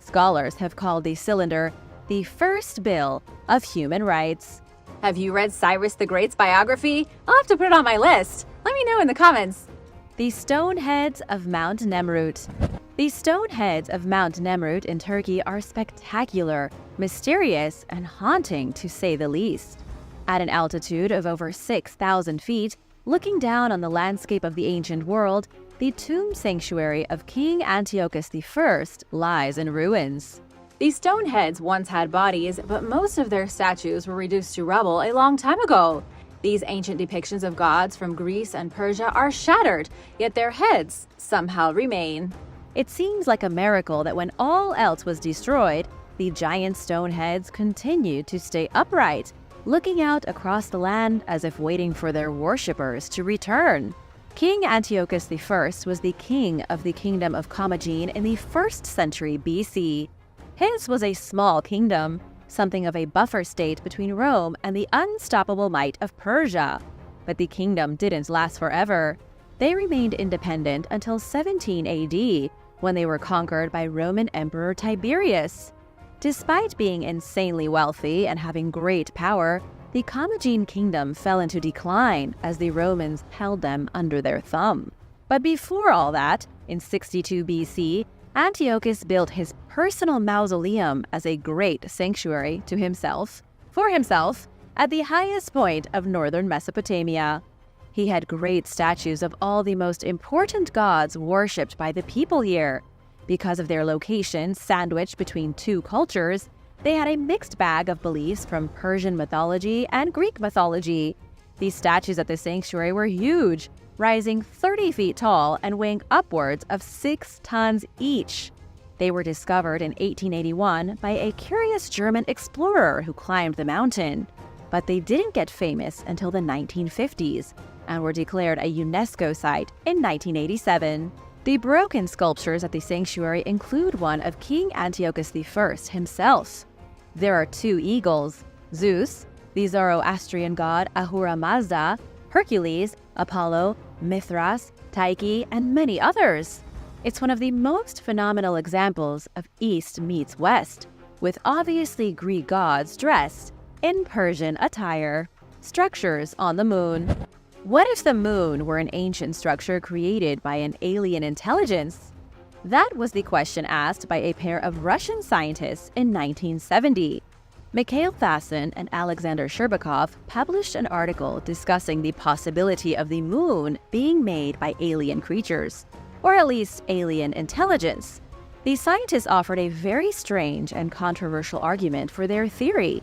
Scholars have called the cylinder the first bill of human rights. Have you read Cyrus the Great's biography? I'll have to put it on my list. Let me know in the comments. The stone heads of Mount Nemrut. The stone heads of Mount Nemrut in Turkey are spectacular, mysterious, and haunting to say the least. At an altitude of over 6,000 feet, looking down on the landscape of the ancient world, the tomb sanctuary of King Antiochus I lies in ruins. These stone heads once had bodies, but most of their statues were reduced to rubble a long time ago. These ancient depictions of gods from Greece and Persia are shattered, yet their heads somehow remain. It seems like a miracle that when all else was destroyed, the giant stone heads continued to stay upright, looking out across the land as if waiting for their worshippers to return. King Antiochus I was the king of the kingdom of Commagene in the 1st century BC. His was a small kingdom, something of a buffer state between Rome and the unstoppable might of Persia. But the kingdom didn't last forever. They remained independent until 17 AD, when they were conquered by Roman Emperor Tiberius. Despite being insanely wealthy and having great power, the Commagene kingdom fell into decline as the Romans held them under their thumb. But before all that, in 62 BC, Antiochus built his personal mausoleum as a great sanctuary to himself, at the highest point of northern Mesopotamia. He had great statues of all the most important gods worshipped by the people here. Because of their location sandwiched between 2 cultures, they had a mixed bag of beliefs from Persian mythology and Greek mythology. These statues at the sanctuary were huge, rising 30 feet tall and weighing upwards of 6 tons each. They were discovered in 1881 by a curious German explorer who climbed the mountain. But they didn't get famous until the 1950s and were declared a UNESCO site in 1987. The broken sculptures at the sanctuary include one of King Antiochus I himself. There are 2 eagles, Zeus, the Zoroastrian god Ahura Mazda, Hercules, Apollo, Mithras, Tyche, and many others. It's one of the most phenomenal examples of East meets West, with obviously Greek gods dressed in Persian attire. Structures on the moon. What if the moon were an ancient structure created by an alien intelligence? That was the question asked by a pair of Russian scientists in 1970. Mikhail Fasin and Alexander Sherbakov published an article discussing the possibility of the moon being made by alien creatures, or at least alien intelligence. The scientists offered a very strange and controversial argument for their theory.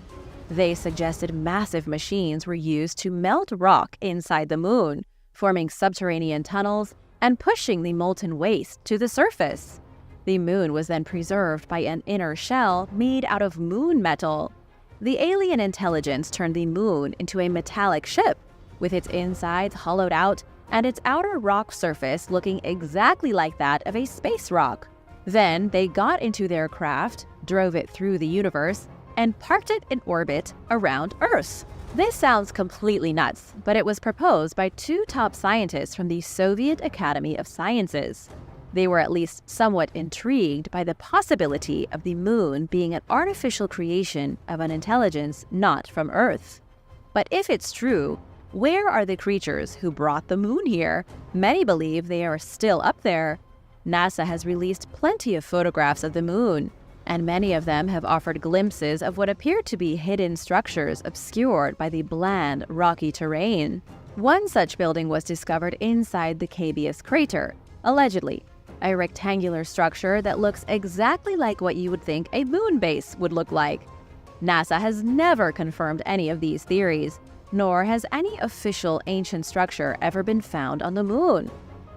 They suggested massive machines were used to melt rock inside the moon, forming subterranean tunnels and pushing the molten waste to the surface. The moon was then preserved by an inner shell made out of moon metal. The alien intelligence turned the moon into a metallic ship, with its insides hollowed out and its outer rock surface looking exactly like that of a space rock. Then they got into their craft, drove it through the universe, and parked it in orbit around Earth. This sounds completely nuts, but it was proposed by two top scientists from the Soviet Academy of Sciences. They were at least somewhat intrigued by the possibility of the moon being an artificial creation of an intelligence not from Earth. But if it's true, where are the creatures who brought the moon here? Many believe they are still up there. NASA has released plenty of photographs of the moon, and many of them have offered glimpses of what appear to be hidden structures obscured by the bland, rocky terrain. One such building was discovered inside the Cabeus crater, allegedly, a rectangular structure that looks exactly like what you would think a moon base would look like. NASA has never confirmed any of these theories, nor has any official ancient structure ever been found on the moon.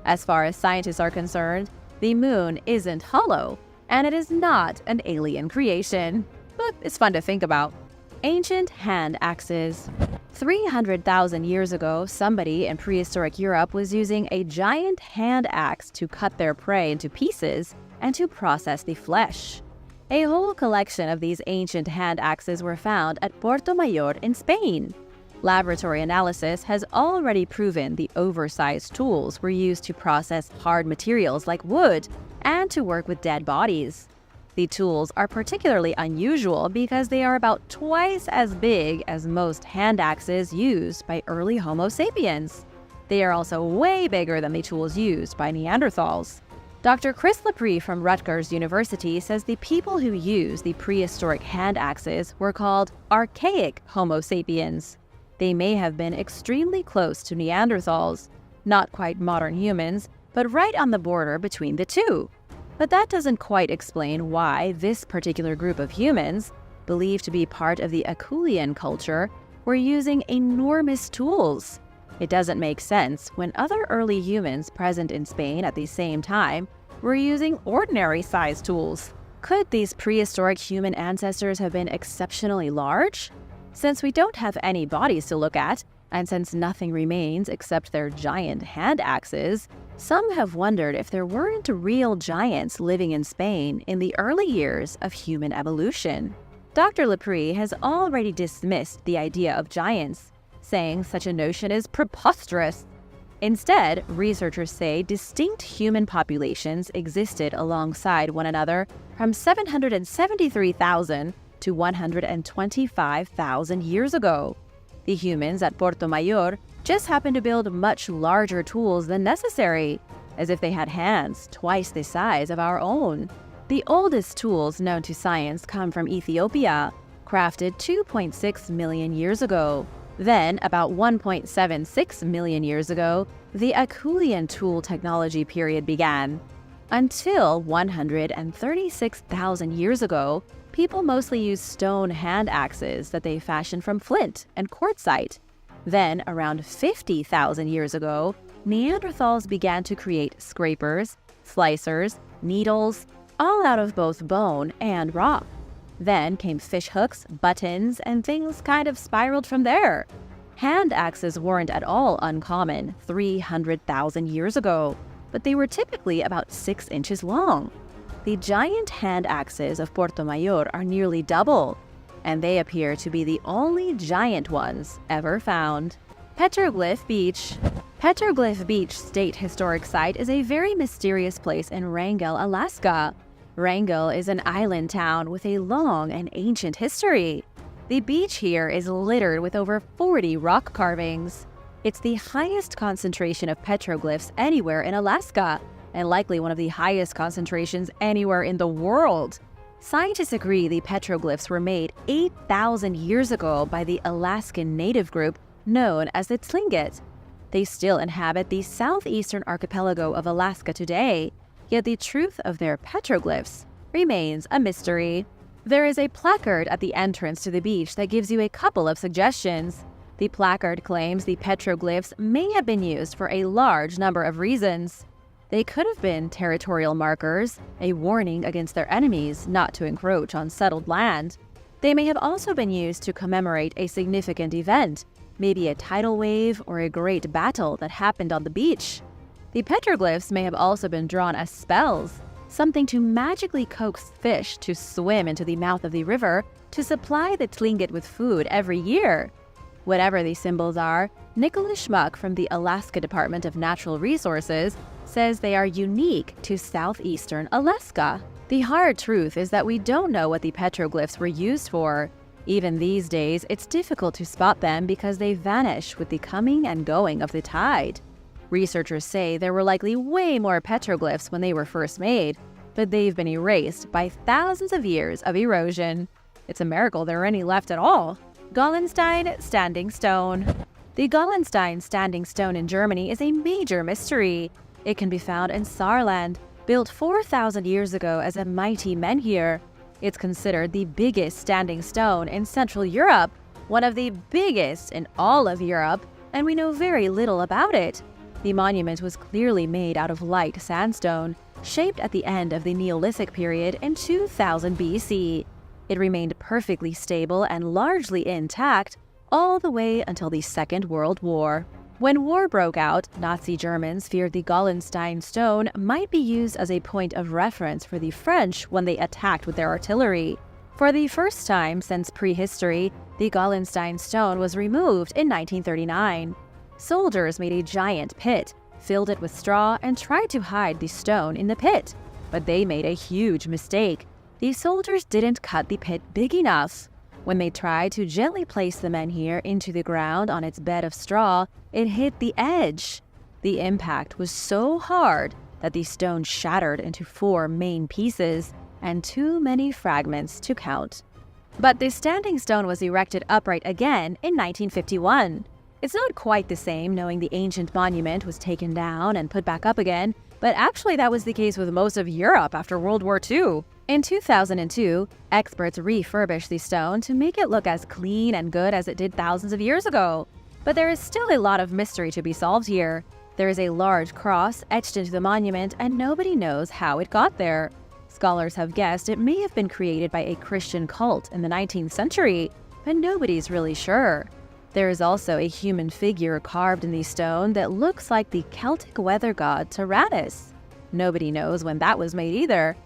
As far as scientists are concerned, the moon isn't hollow, and it is not an alien creation. But it's fun to think about. Ancient hand axes. 300,000 years ago, somebody in prehistoric Europe was using a giant hand axe to cut their prey into pieces and to process the flesh. A whole collection of these ancient hand axes were found at Puerto Mayor in Spain. Laboratory analysis has already proven the oversized tools were used to process hard materials like wood and to work with dead bodies. The tools are particularly unusual because they are about twice as big as most hand axes used by early Homo sapiens. They are also way bigger than the tools used by Neanderthals. Dr. Chris Lepre from Rutgers University says the people who used the prehistoric hand axes were called archaic Homo sapiens. They may have been extremely close to Neanderthals, not quite modern humans, but right on the border between the two. But that doesn't quite explain why this particular group of humans, believed to be part of the Acheulean culture, were using enormous tools. It doesn't make sense when other early humans present in Spain at the same time were using ordinary-sized tools. Could these prehistoric human ancestors have been exceptionally large? Since we don't have any bodies to look at, and since nothing remains except their giant hand axes, some have wondered if there weren't real giants living in Spain in the early years of human evolution. Dr. Lepre has already dismissed the idea of giants, saying such a notion is preposterous. Instead, researchers say distinct human populations existed alongside one another from 773,000 to 125,000 years ago. The humans at Puerto Mayor just happened to build much larger tools than necessary, as if they had hands twice the size of our own. The oldest tools known to science come from Ethiopia, crafted 2.6 million years ago. Then, about 1.76 million years ago, the Acheulean tool technology period began. Until 136,000 years ago, people mostly used stone hand axes that they fashioned from flint and quartzite. Then, around 50,000 years ago, Neanderthals began to create scrapers, slicers, needles, all out of both bone and rock. Then came fish hooks, buttons, and things kind of spiraled from there. Hand axes weren't at all uncommon 300,000 years ago, but they were typically about 6 inches long. The giant hand axes of Puerto Mayor are nearly double, and they appear to be the only giant ones ever found. Petroglyph Beach. Petroglyph Beach State Historic Site is a very mysterious place in Wrangell, Alaska. Wrangell is an island town with a long and ancient history. The beach here is littered with over 40 rock carvings. It's the highest concentration of petroglyphs anywhere in Alaska, and likely one of the highest concentrations anywhere in the world. Scientists agree the petroglyphs were made 8,000 years ago by the Alaskan native group known as the Tlingit. They still inhabit the southeastern archipelago of Alaska today, yet the truth of their petroglyphs remains a mystery. There is a placard at the entrance to the beach that gives you a couple of suggestions. The placard claims the petroglyphs may have been used for a large number of reasons. They could have been territorial markers, a warning against their enemies not to encroach on settled land. They may have also been used to commemorate a significant event, maybe a tidal wave or a great battle that happened on the beach. The petroglyphs may have also been drawn as spells, something to magically coax fish to swim into the mouth of the river to supply the Tlingit with food every year. Whatever these symbols are, Nicholas Schmuck from the Alaska Department of Natural Resources says they are unique to southeastern Alaska. The hard truth is that we don't know what the petroglyphs were used for. Even these days, it's difficult to spot them because they vanish with the coming and going of the tide. Researchers say there were likely way more petroglyphs when they were first made, but they've been erased by thousands of years of erosion. It's a miracle there are any left at all. Gallenstein Standing Stone. The Gallenstein Standing Stone in Germany is a major mystery. It can be found in Saarland, built 4,000 years ago as a mighty menhir. It's considered the biggest standing stone in Central Europe, one of the biggest in all of Europe, and we know very little about it. The monument was clearly made out of light sandstone, shaped at the end of the Neolithic period in 2000 BC. It remained perfectly stable and largely intact all the way until the Second World War. When war broke out, Nazi Germans feared the Gallenstein stone might be used as a point of reference for the French when they attacked with their artillery. For the first time since prehistory, the Gallenstein stone was removed in 1939. Soldiers made a giant pit, filled it with straw, and tried to hide the stone in the pit. But they made a huge mistake. The soldiers didn't cut the pit big enough. When they tried to gently place the menhir into the ground on its bed of straw, it hit the edge. The impact was so hard that the stone shattered into 4 main pieces, and too many fragments to count. But the standing stone was erected upright again in 1951. It's not quite the same knowing the ancient monument was taken down and put back up again, but actually that was the case with most of Europe after World War II. In 2002, experts refurbished the stone to make it look as clean and good as it did thousands of years ago. But there is still a lot of mystery to be solved here. There is a large cross etched into the monument and nobody knows how it got there. Scholars have guessed it may have been created by a Christian cult in the 19th century, but nobody's really sure. There is also a human figure carved in the stone that looks like the Celtic weather god Tyrannus. Nobody knows when that was made either.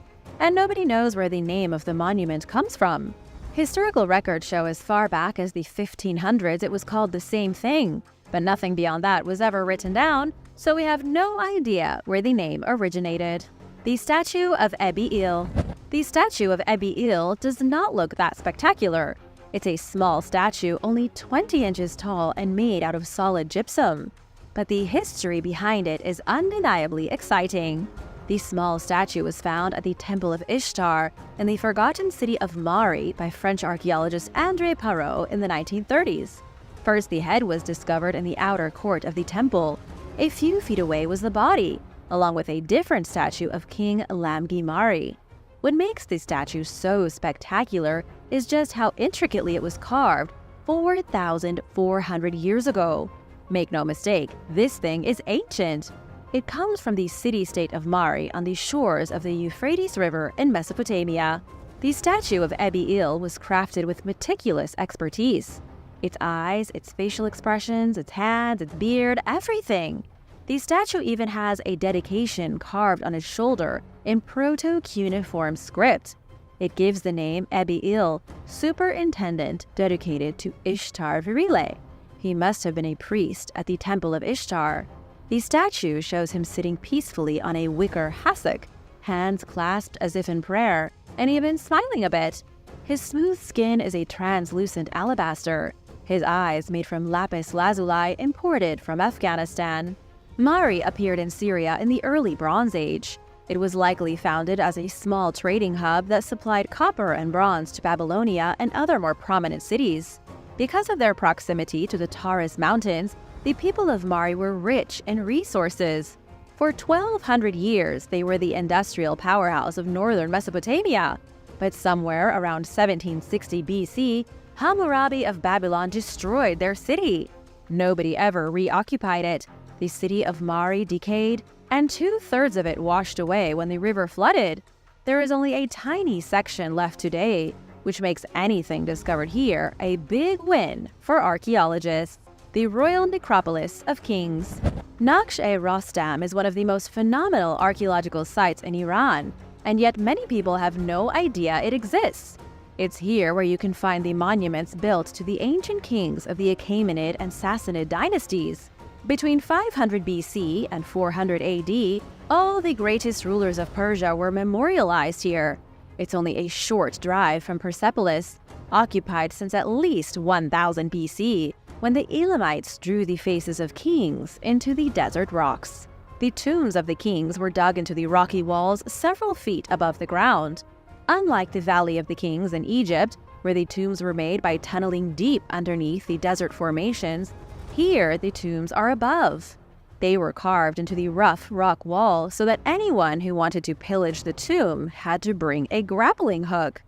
And nobody knows where the name of the monument comes from. Historical records show as far back as the 1500s it was called the same thing, but nothing beyond that was ever written down, so we have no idea where the name originated. The statue of Ebi-Il. The statue of Ebi-Il does not look that spectacular. It's a small statue only 20 inches tall and made out of solid gypsum. But the history behind it is undeniably exciting. The small statue was found at the Temple of Ishtar in the forgotten city of Mari by French archaeologist André Parrot in the 1930s. First, the head was discovered in the outer court of the temple. A few feet away was the body, along with a different statue of King Lamgi Mari. What makes the statue so spectacular is just how intricately it was carved 4,400 years ago. Make no mistake, this thing is ancient. It comes from the city-state of Mari on the shores of the Euphrates River in Mesopotamia. The statue of Ebi-Il was crafted with meticulous expertise. Its eyes, its facial expressions, its hands, its beard, everything. The statue even has a dedication carved on its shoulder in Proto-cuneiform script. It gives the name Ebi-Il, superintendent dedicated to Ishtar Virile. He must have been a priest at the Temple of Ishtar. The statue shows him sitting peacefully on a wicker hassock, hands clasped as if in prayer, and even smiling a bit. His smooth skin is a translucent alabaster, his eyes made from lapis lazuli imported from Afghanistan. Mari appeared in Syria in the early Bronze Age. It was likely founded as a small trading hub that supplied copper and bronze to Babylonia and other more prominent cities. Because of their proximity to the Taurus Mountains, the people of Mari were rich in resources. For 1,200 years, they were the industrial powerhouse of northern Mesopotamia. But somewhere around 1760 BC, Hammurabi of Babylon destroyed their city. Nobody ever reoccupied it. The city of Mari decayed, and 2/3 of it washed away when the river flooded. There is only a tiny section left today, which makes anything discovered here a big win for archaeologists. The Royal Necropolis of Kings. Naqsh-e-Rostam is one of the most phenomenal archaeological sites in Iran, and yet many people have no idea it exists. It's here where you can find the monuments built to the ancient kings of the Achaemenid and Sassanid dynasties. Between 500 BC and 400 AD, all the greatest rulers of Persia were memorialized here. It's only a short drive from Persepolis, occupied since at least 1000 BC, when the Elamites drew the faces of kings into the desert rocks. The tombs of the kings were dug into the rocky walls several feet above the ground. Unlike the Valley of the Kings in Egypt, where the tombs were made by tunneling deep underneath the desert formations, here the tombs are above. They were carved into the rough rock wall so that anyone who wanted to pillage the tomb had to bring a grappling hook.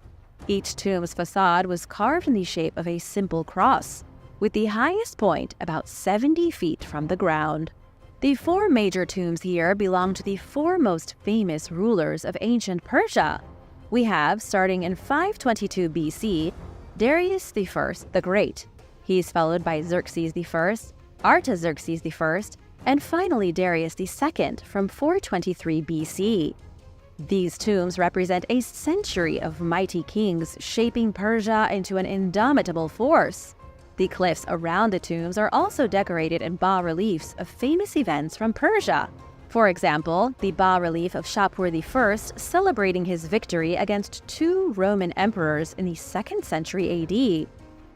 Each tomb's facade was carved in the shape of a simple cross, with the highest point about 70 feet from the ground. The 4 major tombs here belong to the 4 most famous rulers of ancient Persia. We have, starting in 522 BC, Darius I the Great. He is followed by Xerxes I, Artaxerxes I, and finally Darius II from 423 BC. These tombs represent a century of mighty kings shaping Persia into an indomitable force. The cliffs around the tombs are also decorated in bas-reliefs of famous events from Persia. For example, the bas-relief of Shapur I celebrating his victory against 2 Roman emperors in the 2nd century AD.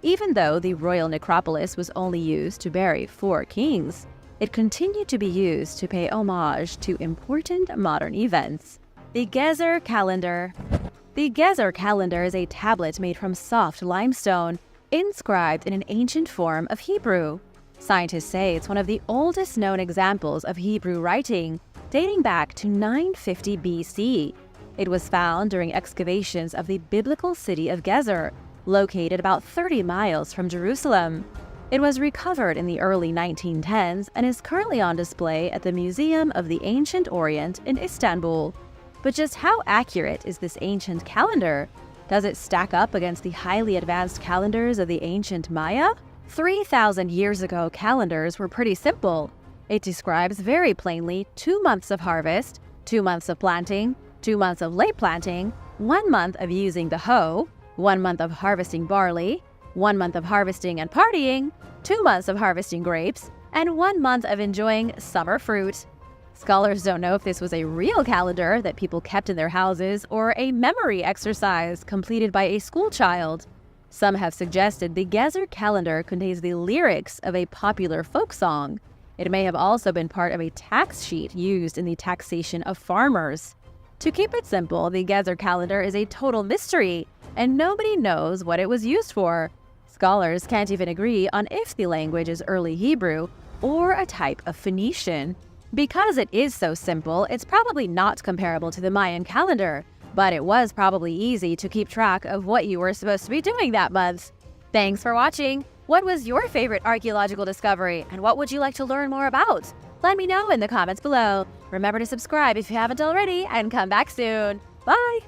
Even though the royal necropolis was only used to bury 4 kings, it continued to be used to pay homage to important modern events. The Gezer Calendar. The Gezer Calendar is a tablet made from soft limestone, inscribed in an ancient form of Hebrew. Scientists say it's one of the oldest known examples of Hebrew writing, dating back to 950 BC. It was found during excavations of the biblical city of Gezer, located about 30 miles from Jerusalem. It was recovered in the early 1910s and is currently on display at the Museum of the Ancient Orient in Istanbul. But just how accurate is this ancient calendar? Does it stack up against the highly advanced calendars of the ancient Maya? 3,000 years ago, calendars were pretty simple. It describes very plainly 2 months of harvest, 2 months of planting, 2 months of late planting, 1 month of using the hoe, 1 month of harvesting barley, 1 month of harvesting and partying, 2 months of harvesting grapes, and 1 month of enjoying summer fruit. Scholars don't know if this was a real calendar that people kept in their houses or a memory exercise completed by a school child. Some have suggested the Gezer calendar contains the lyrics of a popular folk song. It may have also been part of a tax sheet used in the taxation of farmers. To keep it simple, the Gezer calendar is a total mystery, and nobody knows what it was used for. Scholars can't even agree on if the language is early Hebrew or a type of Phoenician. Because it is so simple, it's probably not comparable to the Mayan calendar, but it was probably easy to keep track of what you were supposed to be doing that month. Thanks for watching! What was your favorite archaeological discovery, and what would you like to learn more about? Let me know in the comments below. Remember to subscribe if you haven't already, and come back soon. Bye!